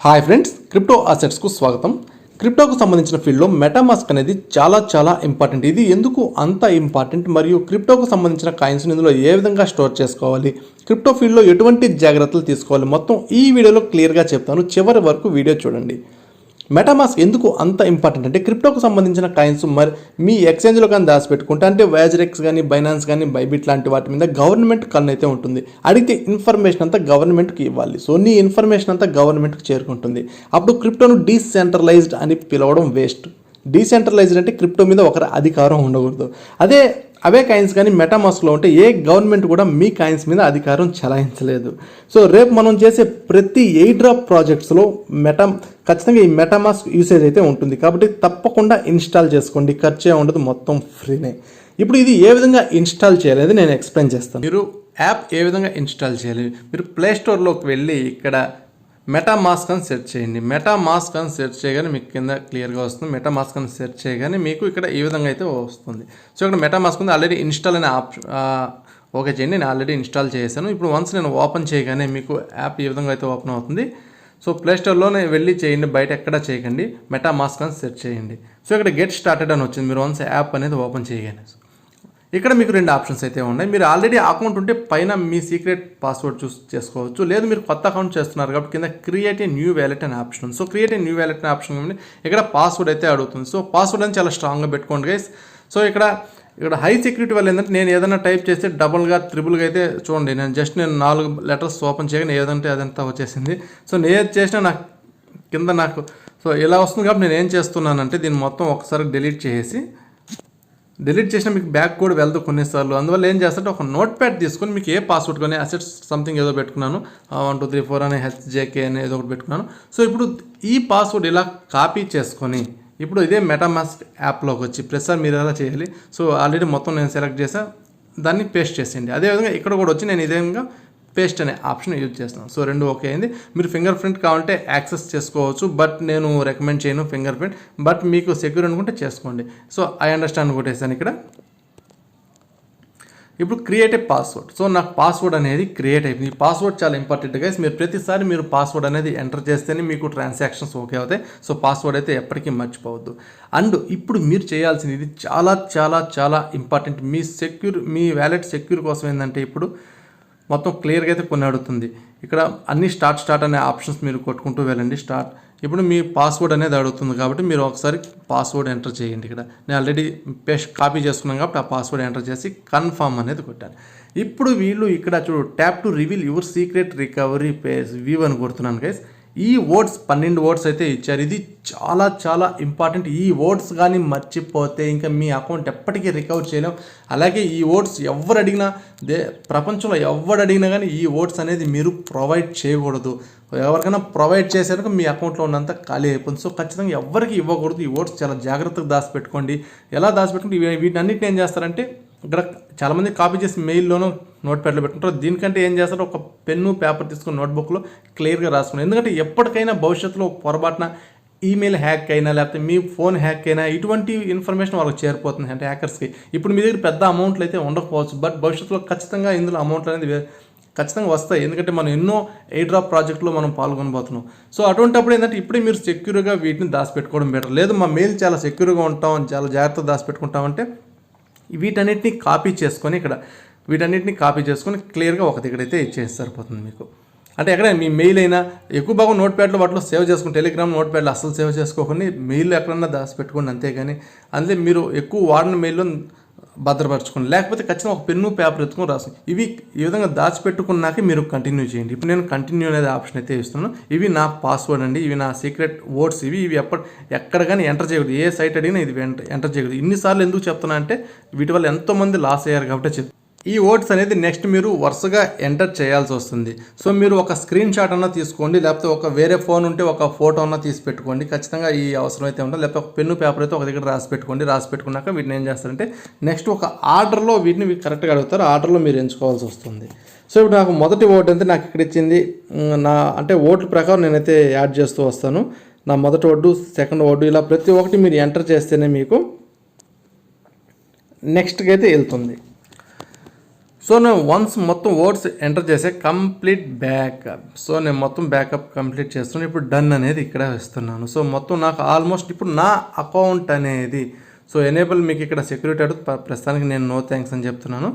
Hi friends, crypto అసెట్స్కు స్వాగతం. క్రిప్టోకు సంబంధించిన ఫీల్డ్లో మెటామాస్క్ అనేది చాలా ఇంపార్టెంట్. ఇది ఎందుకు అంత ఇంపార్టెంట్ మరియు క్రిప్టోకు సంబంధించిన కాయిన్స్ని ఇందులో ఏ విధంగా స్టోర్ చేసుకోవాలి, క్రిప్టో ఫీల్డ్లో ఎటువంటి జాగ్రత్తలు తీసుకోవాలి, మొత్తం ఈ వీడియోలో క్లియర్గా చెప్తాను. చివరి వరకు వీడియో చూడండి. మెటామాస్క్ ఎందుకు అంత ఇంపార్టెంట్ అంటే క్రిప్టోకు సంబంధించిన కాయిన్స్ మరి మీ ఎక్స్చేంజ్లో కానీ దాచిపెట్టుకుంటే అంటే వేజరెక్స్ కానీ బైనాన్స్ కానీ బైబిట్ లాంటి వాటి మీద గవర్నమెంట్ కన్ను అయితే ఉంటుంది. అడిగితే ఇన్ఫర్మేషన్ అంతా గవర్నమెంట్కి ఇవ్వాలి. సో నీ ఇన్ఫర్మేషన్ అంతా గవర్నమెంట్కి చేరుకుంటుంది. అప్పుడు క్రిప్టోను డీసెంట్రలైజ్డ్ అని పిలవడం వేస్ట్. డీసెంట్రలైజ్డ్ అంటే క్రిప్టో మీద ఒకరి అధికారం ఉండకూడదు. అవే కాయిన్స్ కానీ మెటామాస్క్లో ఉంటే ఏ గవర్నమెంట్ కూడా మీ కాయిన్స్ మీద అధికారం చెలాయించలేదు. సో రేపు మనం చేసే ప్రతి ఎయిర్ డ్రాప్ ప్రాజెక్ట్స్లో ఖచ్చితంగా ఈ మెటామాస్క్ యూసేజ్ అయితే ఉంటుంది. కాబట్టి తప్పకుండా ఇన్స్టాల్ చేసుకోండి. ఖర్చే ఉండదు, మొత్తం ఫ్రీనే. ఇప్పుడు ఇది ఏ విధంగా ఇన్స్టాల్ చేయాలి నేను ఎక్స్ప్లెయిన్ చేస్తాను. మీరు యాప్ ఏ విధంగా ఇన్స్టాల్ చేయాలి, మీరు ప్లేస్టోర్లోకి వెళ్ళి ఇక్కడ మెటామాస్క్ అని సెర్చ్ చేయండి. మెటామాస్క్ అని సెర్చ్ చేయగానే మీకు కింద క్లియర్గా వస్తుంది. మెటామాస్క్ అని సెర్చ్ చేయగానే మీకు ఇక్కడ ఈ విధంగా అయితే వస్తుంది. సో ఇక్కడ మెటామాస్క్ ఉంది, ఆల్రెడీ ఇన్స్టాల్ అనే ఆప్షన్ ఓకే చేయండి. నేను ఆల్రెడీ ఇన్స్టాల్ చేశాను. ఇప్పుడు వన్స్ నేను ఓపెన్ చేయగానే మీకు యాప్ ఈ విధంగా అయితే ఓపెన్ అవుతుంది. సో ప్లేస్టోర్లోనే వెళ్ళి చేయండి, బయట ఎక్కడ చేయకండి. మెటామాస్క్ అని సెర్చ్ చేయండి. సో ఇక్కడ గెట్ స్టార్టెడ్ అని వచ్చింది. మీరు వన్స్ యాప్ అనేది ఓపెన్ చేయగానే ఇక్కడ మీకు రెండు ఆప్షన్స్ అయితే ఉన్నాయి. మీరు ఆల్రెడీ అకౌంట్ ఉంటే పైన మీ సీక్రెట్ పాస్వర్డ్ చూస్ చేసుకోవచ్చు. లేదు మీరు కొత్త అకౌంట్ చేస్తున్నారు కాబట్టి కింద క్రియేట్ ఏ న్యూ వ్యాలెట్ అనే ఆప్షన్ ఉంది. So create a new wallet అనే ఆప్షన్ ఉంది. ఇక్కడ పాస్వర్డ్ అయితే అడుగుతుంది. సో పాస్వర్డ్ అని చాలా స్ట్రాంగ్గా పెట్టుకోండి గైస్. సో ఇక్కడ హై సెక్యూరిటీ వల్ల ఏంటంటే నేను ఏదైనా టైప్ చేస్తే డబుల్గా త్రిబుల్గా అయితే చూడండి. నేను 4 లెటర్స్ ఓపెన్ చేయగానే ఏదంటే అదంతా వచ్చేసింది. సో నేను ఏది చేసినా నాకు సో ఇలా వస్తుంది. కాబట్టి నేను ఏం చేస్తున్నానంటే దీన్ని మొత్తం ఒకసారి డిలీట్ చేసినా మీకు బ్యాక్ కూడా వెళ్తూ కొన్నిసార్లు. అందువల్ల ఏం చేస్తారంటే ఒక నోట్ ప్యాడ్ తీసుకొని మీకు ఏ పాస్వర్డ్ కానీ అసెట్స్ సంథింగ్ ఏదో పెట్టుకున్నాను, 1 2 3 4 అనే హెచ్జేకే అని ఏదో ఒకటి పెట్టుకున్నాను. సో ఇప్పుడు ఈ పాస్వర్డ్ ఇలా కాపీ చేసుకొని ఇప్పుడు ఇదే మెటామాస్క్ యాప్లోకి వచ్చి ప్రతిసారి మీరు ఎలా చేయాలి. సో ఆల్రెడీ మొత్తం నేను సెలెక్ట్ చేసా, దాన్ని పేస్ట్ చేసేయండి. అదేవిధంగా ఇక్కడ కూడా వచ్చి నేను ఇదే విధంగా పేస్ట్ అనే ఆప్షన్ యూజ్ చేస్తున్నాను. సో రెండు ఓకే అయింది. మీరు ఫింగర్ ప్రింట్ కావాలంటే యాక్సెస్ చేసుకోవచ్చు, బట్ నేను రికమెండ్ చేయను ఫింగర్ ప్రింట్. బట్ మీకు సెక్యూర్ అనుకుంటే చేసుకోండి. సో ఐ అండర్స్టాండ్ కొట్టేసాను ఇక్కడ. ఇప్పుడు క్రియేట్ ఏ పాస్వర్డ్. సో నాకు పాస్వర్డ్ అనేది క్రియేట్ అయిపోయింది. ఈ పాస్వర్డ్ చాలా ఇంపార్టెంట్ గైస్. మీరు ప్రతిసారి మీరు పాస్వర్డ్ అనేది ఎంటర్ చేస్తేనే మీకు ట్రాన్సాక్షన్స్ ఓకే అవుతాయి. సో పాస్వర్డ్ అయితే ఎప్పటికీ మర్చిపోవద్దు. అండ్ ఇప్పుడు మీరు చేయాల్సింది ఇది చాలా ఇంపార్టెంట్. మీ వ్యాలెట్ సెక్యూర్ కోసం ఏంటంటే ఇప్పుడు మొత్తం క్లియర్గా అయితే కొన్ని అడుగుతుంది. ఇక్కడ అన్ని స్టార్ట్ అనే ఆప్షన్స్ మీరు కొట్టుకుంటూ వెళ్ళండి. ఇప్పుడు మీ పాస్వర్డ్ అనేది అడుగుతుంది కాబట్టి మీరు ఒకసారి పాస్వర్డ్ ఎంటర్ చేయండి. ఇక్కడ నేను ఆల్రెడీ కాపీ చేసుకున్నాను కాబట్టి ఆ పాస్వర్డ్ ఎంటర్ చేసి కన్ఫర్మ్ అనేది కొట్టాను. ఇప్పుడు వీళ్ళు ఇక్కడ చూడు tap to reveal your secret recovery page view అని కొడుతున్నాను గైస్. ఈ వర్డ్స్ 12 వర్డ్స్ అయితే ఇచ్చారు. ఇది చాలా ఇంపార్టెంట్. ఈ వర్డ్స్ కానీ మర్చిపోతే ఇంకా మీ అకౌంట్ ఎప్పటికీ రికవర్ చేయలేం. అలాగే ఈ వర్డ్స్ ఎవరు అడిగినా ప్రపంచంలో ఎవరు అడిగినా కానీ ఈ వర్డ్స్ అనేది మీరు ప్రొవైడ్ చేయకూడదు. ఎవరికైనా ప్రొవైడ్ చేసేందుకు మీ అకౌంట్లో ఉన్నంత ఖాళీ అయిపోతుంది. సో ఖచ్చితంగా ఎవరికి ఇవ్వకూడదు. ఈ వర్డ్స్ చాలా జాగ్రత్తగా దాచిపెట్టుకోండి. ఎలా దాచిపెట్టుకుంటే వీటన్నిటిని ఏం చేస్తారంటే ఇక్కడ చాలామంది కాపీ చేసి మెయిల్లోనూ నోట్ ప్యాడ్లో పెట్టుకుంటారు. దీనికంటే ఏం చేస్తారో ఒక పెన్ను పేపర్ తీసుకుని నోట్బుక్లో క్లియర్గా రాసుకున్నాను. ఎందుకంటే ఎప్పటికైనా భవిష్యత్తులో పొరపాటున ఈమెయిల్ హ్యాక్ అయినా లేకపోతే మీ ఫోన్ హ్యాక్ అయినా ఇటువంటి ఇన్ఫర్మేషన్ వాళ్ళకి చేరిపోతుంది అంటే హ్యాకర్స్కి. ఇప్పుడు మీ దగ్గర పెద్ద అమౌంట్లు అయితే ఉండకపోవచ్చు, బట్ భవిష్యత్తులో ఖచ్చితంగా ఇందులో అమౌంట్లు అనేది ఖచ్చితంగా వస్తాయి. ఎందుకంటే మనం ఎన్నో ఎయిర్ డ్రాప్ ప్రాజెక్టులో మనం పాల్గొనబోతున్నాం. సో అటువంటిప్పుడు ఏంటంటే ఇప్పుడే మీరు సెక్యూర్గా వీటిని దాచిపెట్టుకోవడం బెటర్. లేదు మా మెయిల్ చాలా సెక్యూర్గా ఉంటాం, చాలా జాగ్రత్తగా దాచిపెట్టుకుంటామంటే వీటన్నిటిని కాపీ చేసుకొని క్లియర్గా ఒక దగ్గరైతే ఇచ్చేసి సరిపోతుంది మీకు. అంటే ఎక్కడైనా మీ మెయిల్ అయినా ఎక్కువ భాగం నోట్ ప్యాడ్లో వాటిలో సేవ్ చేసుకుని టెలిగ్రామ్ నోట్ ప్యాడ్లో అసలు సేవ్ చేసుకోకండి. మెయిల్లో ఎక్కడన్నా దాచిపెట్టుకోండి అంతేగాని అందులో మీరు ఎక్కువ వాడిన మెయిల్లో భద్రపరచుకోండి. లేకపోతే ఖచ్చితంగా ఒక పెన్ను పేపర్ ఎత్తుకొని రాసు. ఇవి ఈ విధంగా దాచిపెట్టుకున్నాకే మీరు కంటిన్యూ చేయండి. ఇప్పుడు నేను కంటిన్యూ అనేది ఆప్షన్ అయితే ఇస్తున్నాను. ఇవి నా పాస్వర్డ్ అండి, ఇవి నా సీక్రెట్ వర్డ్స్. ఇవి ఎక్కడ కానీ ఎంటర్ చేయకూడదు. ఏ సైట్ అడిగినా ఇది ఎంటర్ చేయకూడదు. ఇన్నిసార్లు ఎందుకు చెప్తున్నా అంటే వీటి వల్ల ఎంతోమంది లాస్ అయ్యారు కాబట్టి చెప్తాను. ఈ వర్డ్స్ అనేది నెక్స్ట్ మీరు వరుసగా ఎంటర్ చేయాల్సి వస్తుంది. సో మీరు ఒక స్క్రీన్ షాట్ అన్నా తీసుకోండి, లేకపోతే ఒక వేరే ఫోన్ ఉంటే ఒక ఫోటో అన్నా తీసి పెట్టుకోండి. ఖచ్చితంగా ఈ అవసరం అయితే ఉంటుంది. లేకపోతే ఒక పెన్ను పేపర్ అయితే ఒక దగ్గర రాసి పెట్టుకున్నాక వీటిని ఏం చేస్తారంటే నెక్స్ట్ ఒక ఆర్డర్లో వీటిని కరెక్ట్గా అడుగుతారు. ఆర్డర్లో మీరు ఎంచుకోవాల్సి వస్తుంది. సో ఇప్పుడు నాకు మొదటి ఓటు అంటే నాకు ఇక్కడ ఇచ్చింది అంటే ఓట్ల ప్రకారం నేనైతే యాడ్ చేస్తూ వస్తాను. నా మొదటి ఓటు, సెకండ్ ఓటు, ఇలా ప్రతి ఒక్కటి మీరు ఎంటర్ చేస్తేనే మీకు నెక్స్ట్కి అయితే వెళ్తుంది. సో సో నేను వన్స్ మొత్తం వర్డ్స్ ఎంటర్ చేసే కంప్లీట్ బ్యాకప్. సో నేను మొత్తం బ్యాకప్ కంప్లీట్ చేస్తున్నాను. ఇప్పుడు డన్ అనేది ఇక్కడ ఇస్తున్నాను. సో మొత్తం నాకు ఆల్మోస్ట్ ఇప్పుడు నా అకౌంట్ అనేది సో ఎనేబుల్ మీకు ఇక్కడ సెక్యూరిటీ అడుగు ప్రస్తుతానికి నేను నో థ్యాంక్స్ అని చెప్తున్నాను.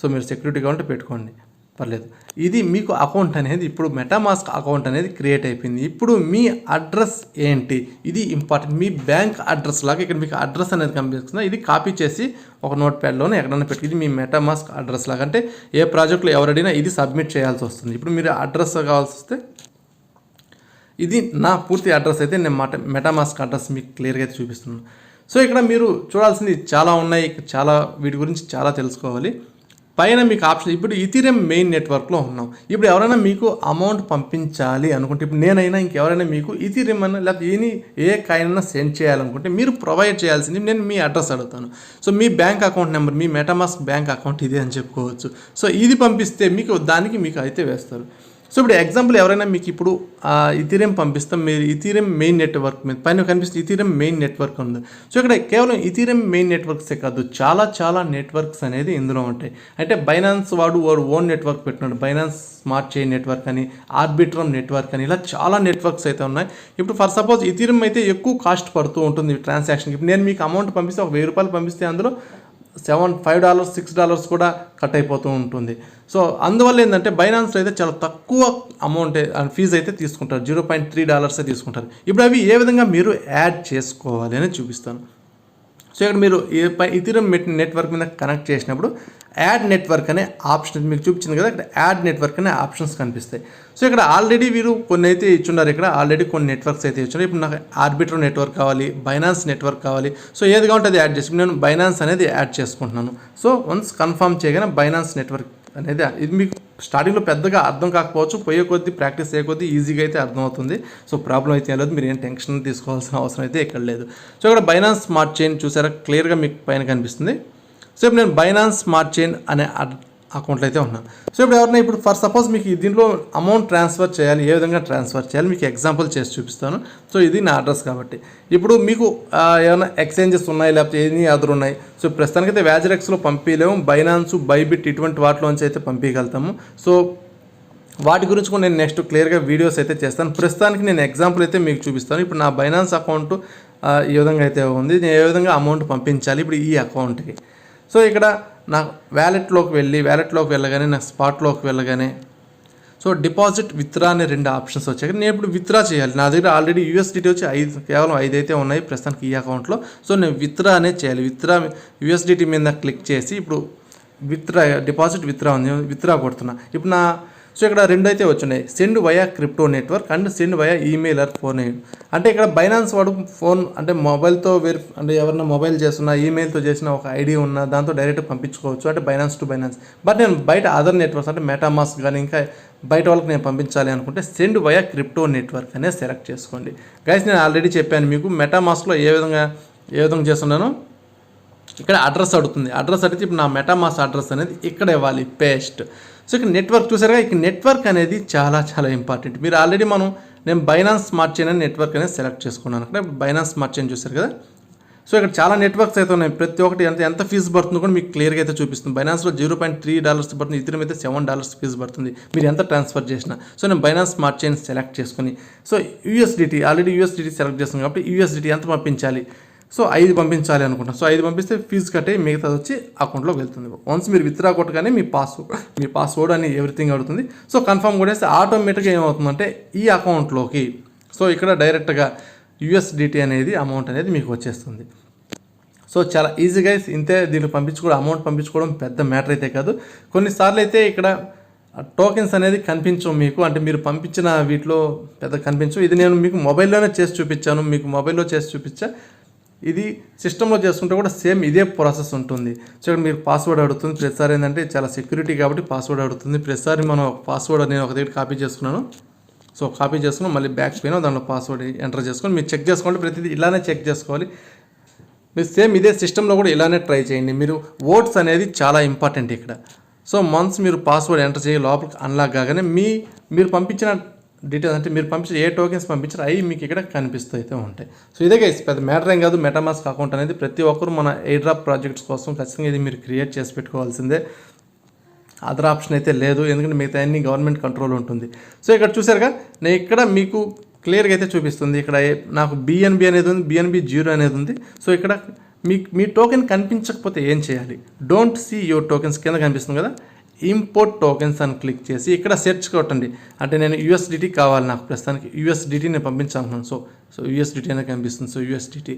సో మీరు సెక్యూరిటీ కావాలంటే పెట్టుకోండి, పర్లేదు. ఇది మీకు అకౌంట్ అనేది ఇప్పుడు మెటామాస్క్ అకౌంట్ అనేది క్రియేట్ అయిపోయింది. ఇప్పుడు మీ అడ్రస్ ఏంటి, ఇది ఇంపార్టెంట్. మీ బ్యాంక్ అడ్రస్ లాగా ఇక్కడ మీకు అడ్రస్ అనేది కనిపిస్తుంది. ఇది కాపీ చేసి ఒక నోట్ ప్యాడ్లోనే ఎక్కడైనా పెట్టి, ఇది మీ మెటామాస్క్ అడ్రస్ లాగా. అంటే ఏ ప్రాజెక్ట్లో ఎవరైనా ఇది సబ్మిట్ చేయాల్సి వస్తుంది. ఇప్పుడు మీరు అడ్రస్ కావాల్సి వస్తే ఇది నా పూర్తి అడ్రస్ అయితే నేను మెటామాస్క్ అడ్రస్ మీకు క్లియర్గా అయితే చూపిస్తున్నాను. సో ఇక్కడ మీరు చూడాల్సింది చాలా ఉన్నాయి, చాలా వీటి గురించి చాలా తెలుసుకోవాలి. పైన మీకు ఆప్షన్ ఇప్పుడు ఈథీరియం మెయిన్ నెట్వర్క్లో ఉన్నాం. ఇప్పుడు ఎవరైనా మీకు అమౌంట్ పంపించాలి అనుకుంటే, ఇప్పుడు నేనైనా ఇంకెవరైనా మీకు ఈథీరియం అన్న లేకపోతే ఏ కాయిన్ అయినా సెండ్ చేయాలనుకుంటే మీరు ప్రొవైడ్ చేయాల్సింది నేను మీ అడ్రస్ అడుగుతాను. సో మీ బ్యాంక్ అకౌంట్ నెంబర్, మీ మెటామాస్క్ బ్యాంక్ అకౌంట్ ఇదే అని చెప్పుకోవచ్చు. సో ఇది పంపిస్తే మీకు దానికి మీకు అయితే వేస్తారు. సో ఇప్పుడు ఎగ్జాంపుల్ ఎవరైనా మీకు ఇప్పుడు ఈథీరియం పంపిస్తాం, మీరు ఈథీరియం మెయిన్ నెట్వర్క్ మీద పైన కనిపిస్తుంది ఈథీరియం మెయిన్ నెట్వర్క్ ఉంది. సో ఇక్కడ కేవలం ఈథీరియం మెయిన్ నెట్వర్క్సే కాదు, చాలా నెట్వర్క్స్ అనేది ఇందులో ఉంటాయి. అంటే బైనాన్స్ వాడు ఓన్ నెట్వర్క్ పెట్టినాడు, బైనాన్స్ స్మార్ట్ చైన్ నెట్వర్క్ అని, ఆర్బిట్రమ్ నెట్వర్క్ అని, ఇలా చాలా నెట్వర్క్స్ అయితే ఉన్నాయి. ఇప్పుడు ఫర్ సపోజ్ ఈథీరియం అయితే ఎక్కువ కాస్ట్ పడుతూ ఉంటుంది ట్రాన్సాక్షన్కి. ఇప్పుడు నేను మీకు అమౌంట్ పంపిస్తే ఒక ₹1000 పంపిస్తే అందులో $5 $6 కూడా కట్ అయిపోతూ ఉంటుంది. సో అందువల్ల ఏంటంటే బైనాన్స్లో అయితే చాలా తక్కువ అమౌంట్ ఫీజు అయితే తీసుకుంటారు, $0.3 తీసుకుంటారు. ఇప్పుడు అవి ఏ విధంగా మీరు యాడ్ చేసుకోవాలి అని చూపిస్తాను. సో ఇక్కడ మీరు ఈథీరియం నెట్వర్క్ మీద కనెక్ట్ చేసినప్పుడు యాడ్ నెట్వర్క్ అనే ఆప్షన్ మీకు చూపించింది కదా, ఇక్కడ యాడ్ నెట్వర్క్ అనే ఆప్షన్స్ కనిపిస్తాయి. సో ఇక్కడ ఆల్రెడీ వీరు కొన్ని అయితే ఇచ్చున్నారు, ఇక్కడ ఆల్రెడీ కొన్ని నెట్వర్క్స్ అయితే ఇచ్చున్నారు. ఇప్పుడు నాకు ఆర్బిట్రమ్ నెట్వర్క్ కావాలి, బైనాన్స్ నెట్వర్క్ కావాలి. సో ఏది కావాలంటే అది యాడ్ చేసి నేను బైనాన్స్ అనేది యాడ్ చేసుకుంటున్నాను. సో వన్స్ కన్ఫర్మ్ చేయగానే బైనాన్స్ నెట్వర్క్ అనేది ఇది మీకు స్టార్టింగ్లో పెద్దగా అర్థం కాకపోవచ్చు, పోయే కొద్దీ ప్రాక్టీస్ అయ్యే కొద్దీ ఈజీగా అయితే అర్థమవుతుంది. సో ప్రాబ్లం అయితే ఏం లేదు, మీరు ఏం టెన్షన్ తీసుకోవాల్సిన అవసరం అయితే ఇక్కడ లేదు. సో ఇక్కడ బైనాన్స్ స్మార్ట్ చైన్ చూసారా, క్లియర్గా మీకు పైన కనిపిస్తుంది. సో ఇప్పుడు నేను బైనాన్స్ స్మార్ట్ చైన్ అనే అకౌంట్లో అయితే ఉన్నాను. సో ఇప్పుడు ఎవరైనా ఇప్పుడు ఫర్ సపోజ్ మీకు దీంట్లో అమౌంట్ ట్రాన్స్ఫర్ చేయాలి, ఏ విధంగా ట్రాన్స్ఫర్ చేయాలి మీకు ఎగ్జాంపుల్ చేసి చూపిస్తాను. సో ఇది నా అడ్రస్ కాబట్టి ఇప్పుడు మీకు ఏమైనా ఎక్స్చేంజెస్ ఉన్నాయి లేకపోతే ఎనీ అదర్ ఉన్నాయి. సో ప్రస్తుతానికైతే వ్యాజరెక్స్లో పంపించలేము, బైనాన్స్, బైబిట్ ఇటువంటి వాటిలోంచి అయితే పంపించగలుగుతాము. సో వాటి గురించి కూడా నేను నెక్స్ట్ క్లియర్గా వీడియోస్ అయితే చేస్తాను. ప్రస్తుతానికి నేను ఎగ్జాంపుల్ అయితే మీకు చూపిస్తాను. ఇప్పుడు నా బైనాన్స్ అకౌంట్ ఈ విధంగా అయితే ఉంది, నేను ఏ విధంగా అమౌంట్ పంపించాలి ఇప్పుడు ఈ అకౌంట్కి. సో ఇక్కడ నా వ్యాలెట్లోకి వెళ్ళగానే నాకు స్పాట్లోకి వెళ్ళగానే సో డిపాజిట్, విత్డ్రా అనే 2 ఆప్షన్స్ వచ్చాయి. నేను ఇప్పుడు విత్డ్రా చేయాలి, నా దగ్గర ఆల్రెడీ USDT వచ్చి కేవలం 5 అయితే ఉన్నాయి ప్రస్తుతానికి ఈ అకౌంట్లో. సో నేను విత్డ్రా అనేది చేయాలి. విత్డ్రా USDT మీద క్లిక్ చేసి ఇప్పుడు డిపాజిట్ విత్డ్రా ఉంది, విత్డ్రా కొడుతున్నా. ఇప్పుడు సో ఇక్కడ 2 అయితే వచ్చినాయి, send via crypto network and send via email are phone. అంటే ఇక్కడ బైనాన్స్ వాడు ఫోన్ అంటే మొబైల్తో అంటే ఎవరైనా మొబైల్ చేస్తున్నా, ఈమెయిల్తో చేసిన ఒక ఐడి ఉన్నా దాంతో డైరెక్ట్ పంపించుకోవచ్చు, అంటే బైనాన్స్ టు బైనాన్స్. బట్ నేను బయట అదర్ నెట్వర్క్స్ అంటే మెటామాస్క్ కానీ ఇంకా బయట వాళ్ళకి నేను పంపించాలి అనుకుంటే సెండ్ వయా క్రిప్టో నెట్వర్క్ అనేది సెలెక్ట్ చేసుకోండి. గైస్ నేను ఆల్రెడీ చెప్పాను మీకు మెటామాస్క్లో ఏ విధంగా చేస్తున్నాను. ఇక్కడ అడ్రస్ అడుగుతుంది, అడ్రస్ అడిగితే ఇప్పుడు నా మెటామాస్క్ అడ్రస్ అనేది ఇక్కడ ఇవ్వాలి, పేస్ట్. సో ఇక్కడ నెట్వర్క్ చూసారుగా, ఇక్కడ నెట్వర్క్ అనేది చాలా ఇంపార్టెంట్. మీరు ఆల్రెడీ నేను బైనాన్స్ స్మార్ట్ చైన్ అనే నెట్వర్క్ అనేది సెలెక్ట్ చేసుకున్నాను. అక్కడ బైనాన్స్ స్మార్ట్ చైన్ చూసారు కదా. సో ఇక్కడ చాలా నెట్వర్క్స్ అయితే ఉన్నాయి, ప్రతి ఒక్కటి ఎంత ఫీజు పడుతుందో కూడా మీకు క్లియర్గా అయితే చూపిస్తుంది. బైనాన్స్లో $0.3 పడుతుంది, ఈథీరియం అయితే $7 ఫీజు పడుతుంది మీరు ఎంత ట్రాన్స్ఫర్ చేసినా. సో నేను బైనాన్స్ స్మార్ట్ చైన్ సెలెక్ట్ చేసుకుని so USDT already USDT select చేస్తాను కాబట్టి USDT ఎంత పంపించాలి, సో 5 పంపించాలి అనుకుంటాను. సో 5 పంపిస్తే ఫీజు కట్టే మిగతాది వచ్చి అకౌంట్లోకి వెళ్తుంది. వన్స్ మీరు విత్డ్రా కొట్టగానే మీ పాస్వర్డ్ అని ఎవ్రీథింగ్ అడుగుతుంది. సో కన్ఫర్మ్ కూడా వేస్తే ఆటోమేటిక్గా ఏమవుతుందంటే ఈ అకౌంట్లోకి సో ఇక్కడ డైరెక్ట్గా USDT అనేది అమౌంట్ అనేది మీకు వచ్చేస్తుంది. సో చాలా ఈజీగా ఇంతే, దీన్ని అమౌంట్ పంపించుకోవడం పెద్ద మ్యాటర్ అయితే కాదు. కొన్నిసార్లు అయితే ఇక్కడ టోకెన్స్ అనేది కనిపించవు మీకు, అంటే మీరు పంపించిన వీటిలో పెద్ద కనిపించవు. ఇది నేను మీకు మొబైల్లోనే చేసి చూపించాను, మీకు మొబైల్లో చేసి చూపించా. ఇది సిస్టంలో చేసుకుంటే కూడా సేమ్ ఇదే ప్రాసెస్ ఉంటుంది. సో ఇక్కడ మీరు పాస్వర్డ్ అడుగుతుంది ప్రతిసారి, ఏంటంటే చాలా సెక్యూరిటీ కాబట్టి పాస్వర్డ్ అడుగుతుంది ప్రతిసారి. మనం పాస్వర్డ్ నేను ఒక దగ్గర కాపీ చేసుకున్నాను. సో కాపీ చేసుకుని మళ్ళీ బ్యాక్ పోయినా దాంట్లో పాస్వర్డ్ ఎంటర్ చేసుకొని మీరు చెక్ చేసుకోండి. ప్రతిదీ ఇలానే చెక్ చేసుకోవాలి. మీరు సేమ్ ఇదే సిస్టంలో కూడా ఇలానే ట్రై చేయండి. మీరు వర్డ్స్ అనేది చాలా ఇంపార్టెంట్ ఇక్కడ. సో వన్స్ మీరు పాస్వర్డ్ ఎంటర్ చేయి లోపలికి అన్లాక్ కాగానే మీరు పంపించిన డీటెయిల్స్ అంటే మీరు పంపించిన ఏ టోకెన్స్ పంపించారో అవి మీకు ఇక్కడ కనిపిస్తూ అయితే ఉంటాయి. సో ఇదే గైస్, పెద్ద మ్యాటర్ ఏం కాదు. మెటామాస్క్ అకౌంట్ అనేది ప్రతి ఒక్కరు మన ఎయిర్ డ్రాప్ ప్రాజెక్ట్స్ కోసం ఖచ్చితంగా ఇది మీరు క్రియేట్ చేసి పెట్టుకోవాల్సిందే. అదర్ ఆప్షన్ అయితే లేదు, ఎందుకంటే మిగతా అన్ని గవర్నమెంట్ కంట్రోల్ ఉంటుంది. సో ఇక్కడ చూసారుగా, నేను ఇక్కడ మీకు క్లియర్గా అయితే చూపిస్తుంది. ఇక్కడ నాకు బిఎన్బి అనేది ఉంది, బిఎన్బి 0 అనేది ఉంది. సో ఇక్కడ మీ టోకెన్ కనిపించకపోతే ఏం చేయాలి? డోంట్ సీ యువర్ టోకెన్స్ కింద కనిపిస్తుంది కదా, ఇంపోర్ట్ టోకెన్స్ అని క్లిక్ చేసి ఇక్కడ సెర్చ్ కొట్టండి. అంటే నేను యూఎస్డిటీ కావాలి, నాకు ప్రస్తుతానికి యూఎస్డిటీ నేను పంపించాలనుకున్నాను. సో యూఎస్డిటీ అనేది కనిపిస్తుంది. సో యూఎస్డిటీ,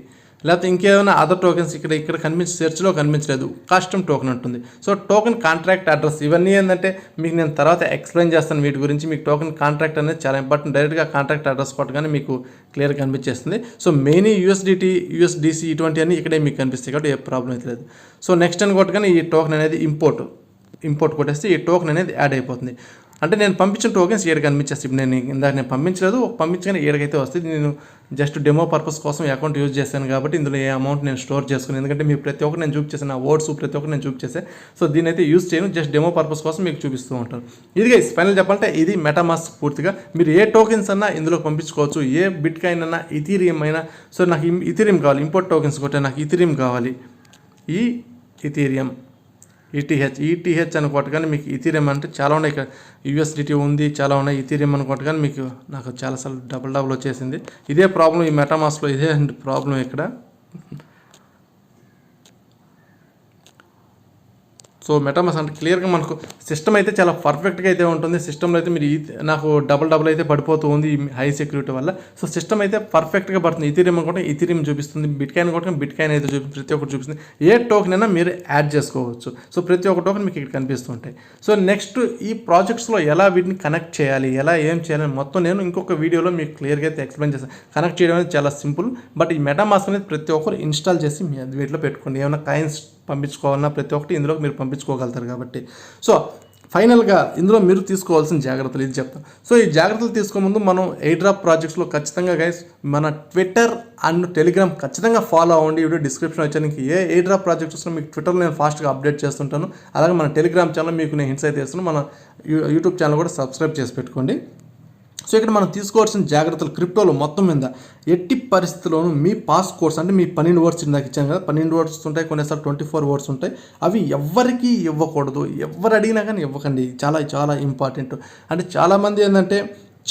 లేకపోతే ఇంకేమైనా అదర్ టోకెన్స్ ఇక్కడ కనిపించి సెర్చ్లో కనిపించలేదు, కస్టమ్ టోకెన్ ఉంటుంది. సో టోకెన్ కాంట్రాక్ట్ అడ్రస్ ఇవన్నీ ఏంటంటే మీకు నేను తర్వాత ఎక్స్ప్లెయిన్ చేస్తాను వీటి గురించి. మీకు టోకెన్ కాంట్రాక్ట్ అనేది చాలా ఇంపార్టెంట్. డైరెక్ట్గా కాంట్రాక్ట్ అడ్రస్ కొట్టగానే మీకు క్లియర్గా కనిపించేస్తుంది. సో మెయిన్ యూఎస్డిటీ, యూఎస్డిసి ఇటువంటివన్నీ ఇక్కడే మీకు కనిపిస్తాయి కాబట్టి ఏ ప్రాబ్లం అయితే లేదు. సో నెక్స్ట్ అని కొట్టగానే ఈ టోకెన్ అనేది ఇంపోర్ట్ కొట్టేస్తే ఈ టోకెన్ అనేది యాడ్ అయిపోతుంది. అంటే నేను పంపించిన టోకెన్స్ ఏడు కనిపించేస్తే, ఇప్పుడు నేను పంపించలేదు, పంపించగానే ఏడకైతే వస్తుంది. నేను జస్ట్ డెమో పర్పస్ కోసం ఈ అకౌంట్ యూజ్ చేశాను కాబట్టి ఇందులో ఏ అమౌంట్ నేను స్టోర్ చేసుకుని, ఎందుకంటే మీరు ప్రతి ఒక్కరు నేను చూపించేసాను, ఆ వర్డ్స్ ప్రతి ఒక్కరు నేను చూపించేసే. సో దీని అయితే యూజ్ చేయను, జస్ట్ డెమో పర్పస్ కోసం మీకు చూపిస్తూ ఉంటాను. ఇది గైస్ ఫైనల్ చెప్పాలంటే ఇది మెటామాస్క్ పూర్తిగా. మీరు ఏ టోకెన్స్ అన్నా ఇందులో పంపించుకోవచ్చు, ఏ బిట్ కాయిన్ అన్నా, ఇథీరియం అయినా. సో నాకు ఇథీరియం కావాలి, ఇంపోర్ట్ టోకెన్స్ కొట్టే నాకు ఇథీరియం కావాలి. ఈ ఇథీరియం ఈటీహెచ్ అని కొట్టగానే మీకు ఇథీరియం అంటే చాలా ఉన్నాయి. ఇక్కడ యూఎస్డిటీ ఉంది, చాలా ఉన్నాయి. ఇథీరియం అని కొట్టగానే మీకు నాకు చాలాసార్లు డబుల్ వచ్చేసింది. ఇదే ప్రాబ్లం ఈ మెటామాస్క్లో, ఇదే ప్రాబ్లం ఇక్కడ. సో మెటామాస్క్ అంటే క్లియర్గా మనకు సిస్టమ్ అయితే చాలా పర్ఫెక్ట్గా అయితే ఉంటుంది. సిస్టంలో అయితే మీరు నాకు డబుల్ అయితే పడిపోతూ ఉంది హై సెక్యూరిటీ వల్ల. సో సిస్టమ్ అయితే పర్ఫెక్ట్గా పడుతుంది. ఇథీరియం అనుకుంటే ఇథీరియం చూపిస్తుంది, బిట్ కాయిన్ అనుకుంటే బిట్ కాయిన్ అయితే చూపిస్తుంది, ప్రతి ఒక్కటి చూపిస్తుంది. ఏ టోకెన్ అయినా మీరు యాడ్ చేసుకోవచ్చు. సో ప్రతి ఒక్క టోకెన్ మీకు ఇక్కడ కనిపిస్తుంటాయి. సో నెక్స్ట్ ఈ ప్రాజెక్ట్స్లో ఎలా వీటిని కనెక్ట్ చేయాలి, ఎలా ఏం చేయాలని మొత్తం నేను ఇంకొక వీడియోలో మీకు క్లియర్గా అయితే ఎక్స్ప్లెయిన్ చేస్తాను. కనెక్ట్ చేయడం అనేది చాలా సింపుల్, బట్ ఈ మెటామాస్క్ అనేది ప్రతి ఒక్కరు ఇన్స్టాల్ చేసి మీ వీటిలో పెట్టుకోండి. ఏమైనా కాయిన్స్ పంపించుకోవాలన్నా ప్రతి ఒక్కటి ఇందులో మీరు పంపించుకోగలుగుతారు కాబట్టి. సో ఫైనల్గా ఇందులో మీరు తీసుకోవాల్సిన జాగ్రత్తలు ఇది చెప్తాను. సో ఈ జాగ్రత్తలు తీసుకో ముందు మనం ఎయిర్డ్రాప్ ప్రాజెక్ట్స్లో ఖచ్చితంగా గైస్ మన ట్విట్టర్ అండ్ టెలిగ్రామ్ ఖచ్చితంగా ఫాలో అవ్వండి. వీడియో డిస్క్రిప్షన్ వచ్చానికి ఏ ఎయిర్డ్రాప్ ప్రాజెక్ట్స్ వస్తున్నా మీకు ట్విట్టర్లో నేను ఫాస్ట్గా అప్డేట్ చేస్తుంటాను. అలాగే మన టెలిగ్రామ్ ఛానల్ మీకు నేను హింట్స్ అయితే ఇస్తున్నాను. మన యూట్యూబ్ ఛానల్ కూడా సబ్స్క్రైబ్ చేసి పెట్టుకోండి. సో ఇక్కడ మనం తీసుకోవాల్సిన జాగ్రత్తలు క్రిప్టోలో మొత్తం మీద ఎట్టి పరిస్థితుల్లోనూ మీ పాస్ కోడ్స్ అంటే మీ 12 వర్డ్స్ ఇందాక ఇచ్చాను కదా, 12 వర్డ్స్ ఉంటాయి, కొన్నిసార్లు 24 వర్డ్స్ ఉంటాయి. అవి ఎవరికి ఇవ్వకూడదు, ఎవరు అడిగినా కానీ ఇవ్వకండి. చాలా చాలా ఇంపార్టెంట్. అంటే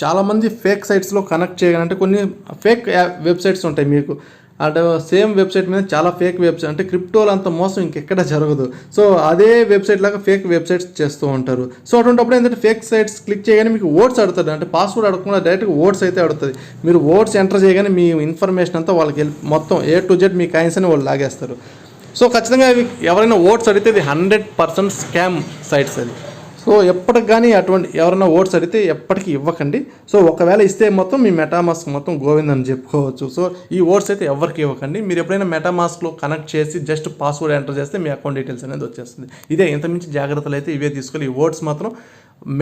చాలామంది ఫేక్ సైట్స్లో కనెక్ట్ చేయగలంటే కొన్ని ఫేక్ వెబ్సైట్స్ ఉంటాయి మీకు. అంటే సేమ్ వెబ్సైట్ మీద చాలా ఫేక్ వెబ్సైట్, అంటే క్రిప్టోలు అంత మోసం ఇంకెక్కడ జరగదు. సో అదే వెబ్సైట్ లాగా ఫేక్ వెబ్సైట్స్ చేస్తూ ఉంటారు. సో అటువంటిప్పుడు ఏంటంటే ఫేక్ సైట్స్ క్లిక్ చేయగానే మీకు ఓట్స్ అడుగుతుంది. అంటే పాస్వర్డ్ అడగకుండా డైరెక్ట్గా ఓట్స్ అయితే అడుగుతుంది. మీరు ఓట్స్ ఎంటర్ చేయగానే మీ ఇన్ఫర్మేషన్ అంతా వాళ్ళకి మొత్తం A to Z me coins అని వాళ్ళు లాగేస్తారు. సో ఖచ్చితంగా ఎవరైనా ఓట్స్ అడిగితే ఇది 100% స్కామ్ సైట్స్ అది. సో ఎప్పటికి కానీ అటువంటి ఎవరైనా ఓట్స్ అడిగితే ఎప్పటికీ ఇవ్వకండి. సో ఒకవేళ ఇస్తే మొత్తం మీ మెటామాస్క్ మొత్తం గోవిందని చెప్పుకోవచ్చు. సో ఈ ఓట్స్ అయితే ఎవరికి ఇవ్వకండి. మీరు ఎప్పుడైనా మెటామాస్క్లో కనెక్ట్ చేసి జస్ట్ పాస్వర్డ్ ఎంటర్ చేస్తే మీ అకౌంట్ డీటెయిల్స్ అనేది వచ్చేస్తుంది. ఇదే ఇంతమించి జాగ్రత్తలు అయితే ఇవే తీసుకోవాలి. ఈ ఓట్స్ మాత్రం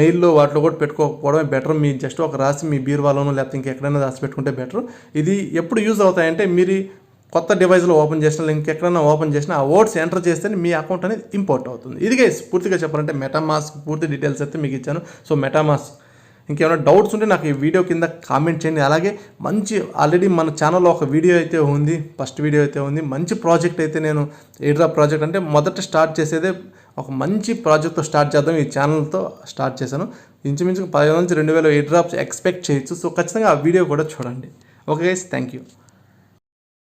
మెయిల్లో వాటిలో కూడా పెట్టుకోకపోవడమే బెటర్. మీ జస్ట్ ఒక రాసి మీ బీరువాలోనో లేకపోతే ఇంకెక్కడైనా రాసి పెట్టుకుంటే బెటర్. ఇది ఎప్పుడు యూజ్ అవుతాయంటే మీరు కొత్త డివైస్లో ఓపెన్ చేసినా ఇంకెక్కడైనా ఓపెన్ చేసినా ఆ వర్డ్స్ ఎంటర్ చేస్తేనే మీ అకౌంట్ అనేది ఇంపోర్ట్ అవుతుంది. ఇది గైస్ పూర్తిగా చెప్పాలంటే మెటామాస్క్ పూర్తి డీటెయిల్స్ అయితే మీకు ఇచ్చాను. సో మెటామాస్క్ ఇంకేమైనా డౌట్స్ ఉంటే నాకు ఈ వీడియో కింద కామెంట్ చేయండి. అలాగే ఆల్రెడీ మన ఛానల్లో ఒక వీడియో అయితే ఉంది, ఫస్ట్ వీడియో అయితే ఉంది. మంచి ప్రాజెక్ట్ అయితే నేను ఎయిర్డ్రాప్ ప్రాజెక్ట్ అంటే మొదట స్టార్ట్ చేసేదే ఒక మంచి ప్రాజెక్ట్తో స్టార్ట్ చేద్దాం ఈ ఛానల్తో స్టార్ట్ చేశాను. ఇంచుమించు 10,000 నుంచి 2,000 ఎయిర్డ్రాప్స్ ఎక్స్పెక్ట్ చేయొచ్చు. సో ఖచ్చితంగా ఆ వీడియో కూడా చూడండి. Okay guys, thank you.